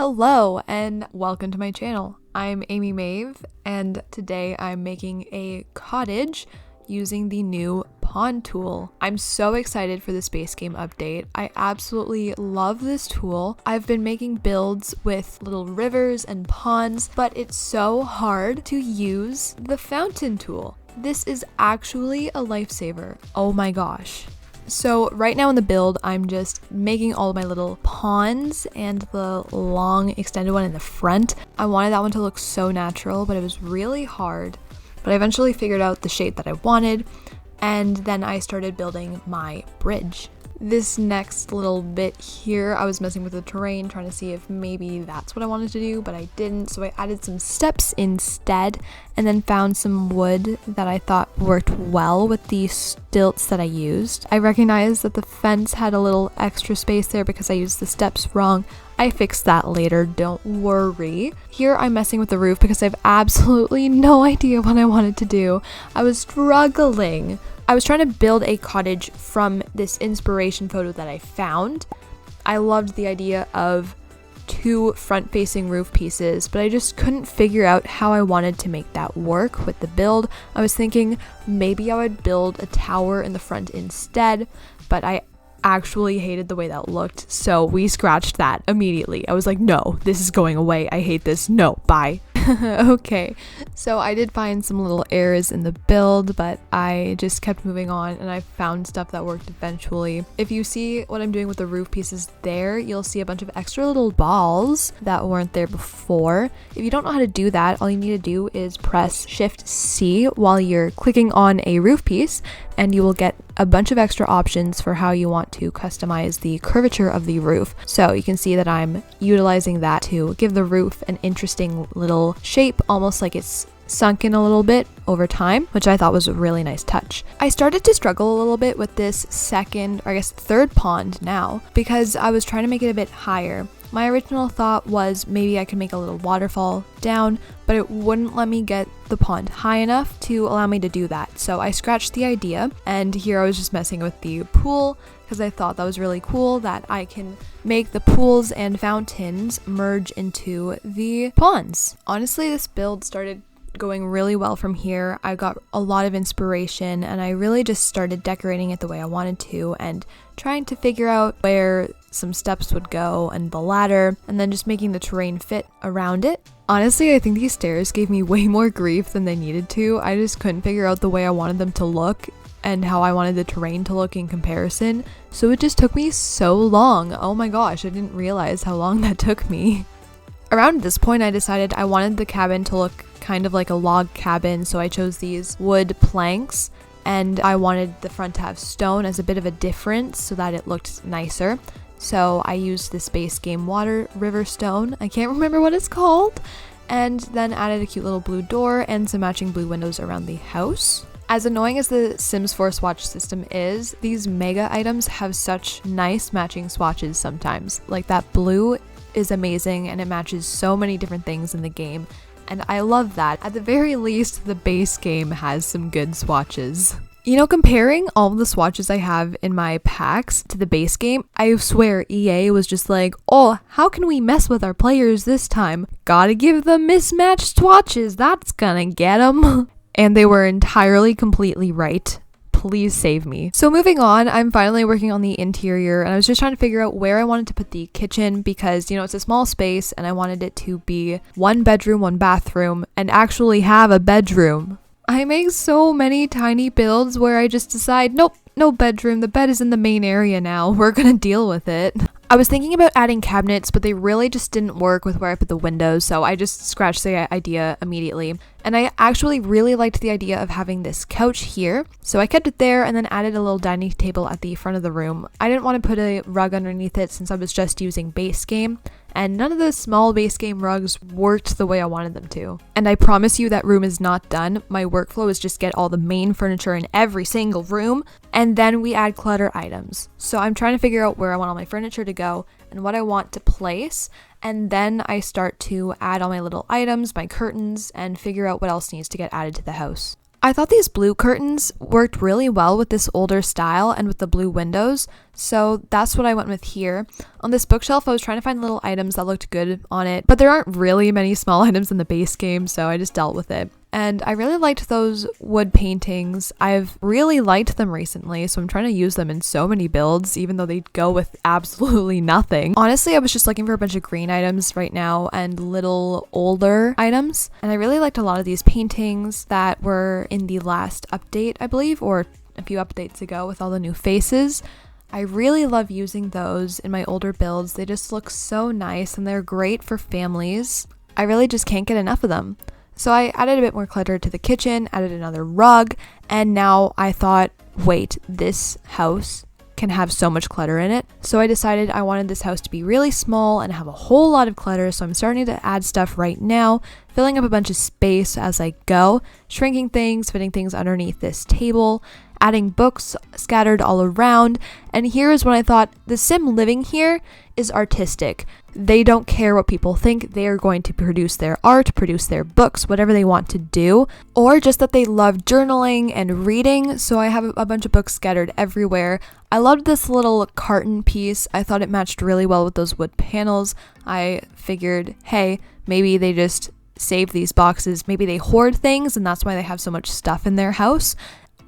Hello and welcome to my channel. I'm Amy Maeve and today I'm making a cottage using the new pond tool. I'm so excited for this base game update. I absolutely love this tool. I've been making builds with little rivers and ponds, but it's so hard to use the fountain tool. This is actually a lifesaver. Oh my gosh. So right now in the build, I'm just making all of my little ponds and the long extended one in the front. I wanted that one to look so natural, but it was really hard. But I eventually figured out the shape that I wanted, and then I started building my bridge. This next little bit here, I was messing with the terrain, trying to see if maybe that's what I wanted to do, but I didn't. So I added some steps instead, and then found some wood that I thought worked well with the stilts that I used. I recognized that the fence had a little extra space there because I used the steps wrong. I fixed that later, don't worry. Here I'm messing with the roof because I have absolutely no idea what I wanted to do. I was struggling. I was trying to build a cottage from this inspiration photo that I found. I loved the idea of two front-facing roof pieces, but I just couldn't figure out how I wanted to make that work with the build. I was thinking maybe I would build a tower in the front instead, but I actually hated the way that looked, so we scratched that immediately. I was like, no, this is going away. I hate this. No, bye. Okay, so I did find some little errors in the build, but I just kept moving on and I found stuff that worked eventually. If you see what I'm doing with the roof pieces there, you'll see a bunch of extra little balls that weren't there before. If you don't know how to do that, all you need to do is press Shift C while you're clicking on a roof piece, and you will get a bunch of extra options for how you want to customize the curvature of the roof. So you can see that I'm utilizing that to give the roof an interesting little shape, almost like it's sunk in a little bit over time, which I thought was a really nice touch. I started to struggle a little bit with this second, or I guess third pond now, because I was trying to make it a bit higher. My original thought was maybe I could make a little waterfall down, but it wouldn't let me get the pond high enough to allow me to do that. So I scratched the idea, and here I was just messing with the pool because I thought that was really cool that I can make the pools and fountains merge into the ponds. Honestly, this build started going really well from here. I got a lot of inspiration and I really just started decorating it the way I wanted to and trying to figure out where some steps would go and the ladder, and then just making the terrain fit around it. Honestly, I think these stairs gave me way more grief than they needed to. I just couldn't figure out the way I wanted them to look and how I wanted the terrain to look in comparison. So it just took me so long. Oh my gosh, I didn't realize how long that took me. Around this point, I decided I wanted the cabin to look kind of like a log cabin, so I chose these wood planks, and I wanted the front to have stone as a bit of a difference so that it looked nicer. So I used this base game water river stone, I can't remember what it's called, and then added a cute little blue door and some matching blue windows around the house. As annoying as the Sims 4 swatch system is, these mega items have such nice matching swatches sometimes. Like that blue is amazing and it matches so many different things in the game, and I love that. At the very least, the base game has some good swatches. You know, comparing all the swatches I have in my packs to the base game, I swear EA was just like, oh, how can we mess with our players this time? Gotta give them mismatched swatches, that's gonna get them. And they were entirely completely right. Please save me. So moving on, I'm finally working on the interior, and I was just trying to figure out where I wanted to put the kitchen because, you know, it's a small space and I wanted it to be one bedroom, one bathroom, and actually have a bedroom. I make so many tiny builds where I just decide, nope, no bedroom, the bed is in the main area now, we're gonna deal with it. I was thinking about adding cabinets, but they really just didn't work with where I put the windows, so I just scratched the idea immediately. And I actually really liked the idea of having this couch here, so I kept it there and then added a little dining table at the front of the room. I didn't want to put a rug underneath it since I was just using base game, and none of the small base game rugs worked the way I wanted them to. And I promise you that room is not done. My workflow is just get all the main furniture in every single room, and then we add clutter items. So I'm trying to figure out where I want all my furniture to go and what I want to place, and then I start to add all my little items, my curtains, and figure out what else needs to get added to the house. I thought these blue curtains worked really well with this older style and with the blue windows, so that's what I went with here. On this bookshelf, I was trying to find little items that looked good on it, but there aren't really many small items in the base game, so I just dealt with it. And I really liked those wood paintings. I've really liked them recently, so I'm trying to use them in so many builds, even though they go with absolutely nothing. Honestly, I was just looking for a bunch of green items right now and little older items. And I really liked a lot of these paintings that were in the last update, I believe, or a few updates ago with all the new faces. I really love using those in my older builds. They just look so nice and they're great for families. I really just can't get enough of them. So I added a bit more clutter to the kitchen, added another rug, and now I thought, wait, this house can have so much clutter in it. So I decided I wanted this house to be really small and have a whole lot of clutter, so I'm starting to add stuff right now, filling up a bunch of space as I go, shrinking things, fitting things underneath this table, adding books scattered all around, and here is when I thought, the sim living here is artistic. They don't care what people think. They are going to produce their art, produce their books, whatever they want to do, or just that they love journaling and reading. So I have a bunch of books scattered everywhere. I loved this little carton piece. I thought it matched really well with those wood panels. I figured, hey, maybe they just save these boxes. Maybe they hoard things and that's why they have so much stuff in their house.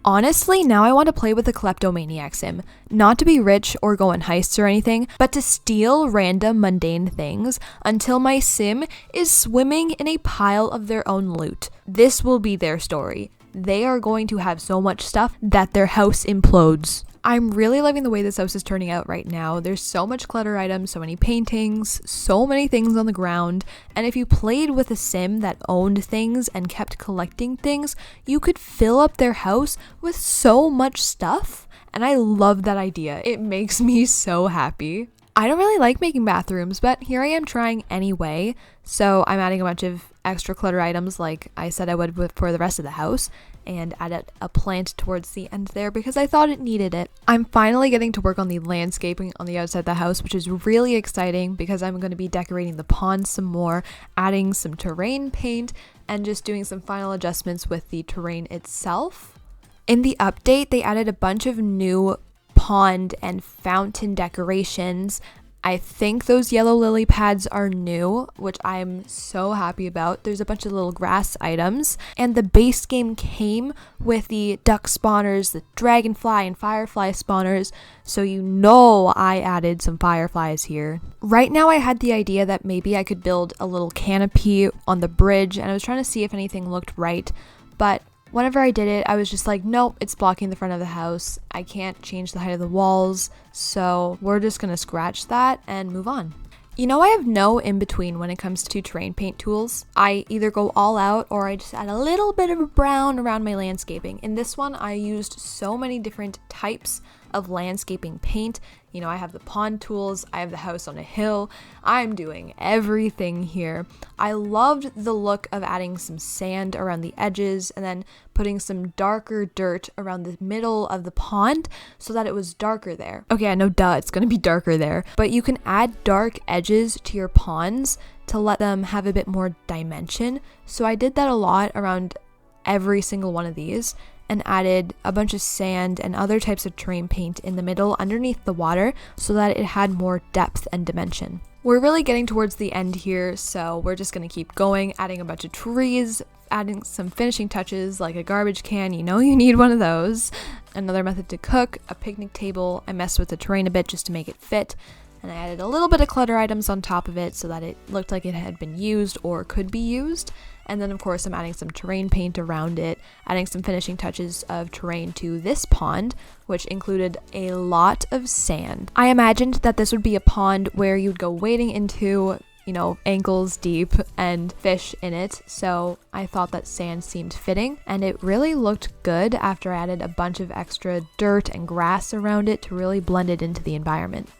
Honestly, now I want to play with a kleptomaniac sim. Not to be rich or go on heists or anything, but to steal random mundane things until my sim is swimming in a pile of their own loot. This will be their story. They are going to have so much stuff that their house implodes. I'm really loving the way this house is turning out right now. There's so much clutter items, so many paintings, so many things on the ground. And if you played with a sim that owned things and kept collecting things, you could fill up their house with so much stuff. And I love that idea. It makes me so happy. I don't really like making bathrooms, but here I am trying anyway. So I'm adding a bunch of extra clutter items like I said I would for the rest of the house, and added a plant towards the end there because I thought it needed it. I'm finally getting to work on the landscaping on the outside of the house, which is really exciting because I'm going to be decorating the pond some more, adding some terrain paint, and just doing some final adjustments with the terrain itself. In the update, they added a bunch of new pond and fountain decorations. I think those yellow lily pads are new, which I'm so happy about. There's a bunch of little grass items, and the base game came with the duck spawners, the dragonfly and firefly spawners, so you know I added some fireflies here. Right now I had the idea that maybe I could build a little canopy on the bridge, and I was trying to see if anything looked right, but whenever I did it, I was just like, nope, it's blocking the front of the house. I can't change the height of the walls, so we're just gonna scratch that and move on. You know, I have no in-between when it comes to terrain paint tools. I either go all out or I just add a little bit of a brown around my landscaping. In this one, I used so many different types of landscaping paint. You know, I have the pond tools, I have the house on a hill. I'm doing everything here. I loved the look of adding some sand around the edges and then putting some darker dirt around the middle of the pond so that it was darker there. Okay, I know, duh, it's gonna be darker there, but you can add dark edges to your ponds to let them have a bit more dimension. So I did that a lot around every single one of these, and added a bunch of sand and other types of terrain paint in the middle underneath the water so that it had more depth and dimension. We're really getting towards the end here, so we're just gonna keep going, adding a bunch of trees, adding some finishing touches like a garbage can, you know you need one of those, another method to cook, a picnic table. I messed with the terrain a bit just to make it fit, and I added a little bit of clutter items on top of it so that it looked like it had been used or could be used. And then of course I'm adding some terrain paint around it, adding some finishing touches of terrain to this pond, which included a lot of sand. I imagined that this would be a pond where you'd go wading into, you know, ankles deep and fish in it. So I thought that sand seemed fitting, and it really looked good after I added a bunch of extra dirt and grass around it to really blend it into the environment.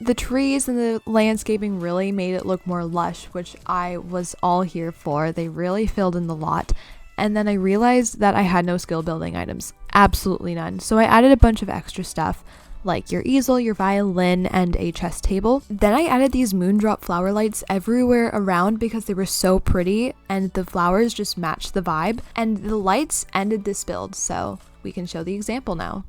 The trees and the landscaping really made it look more lush, which I was all here for. They really filled in the lot. And then I realized that I had no skill building items. Absolutely none. So I added a bunch of extra stuff. like your easel, your violin, and a chess table. Then I added these moondrop flower lights everywhere around because they were so pretty and the flowers just matched the vibe. And the lights ended this build, so we can show the example now.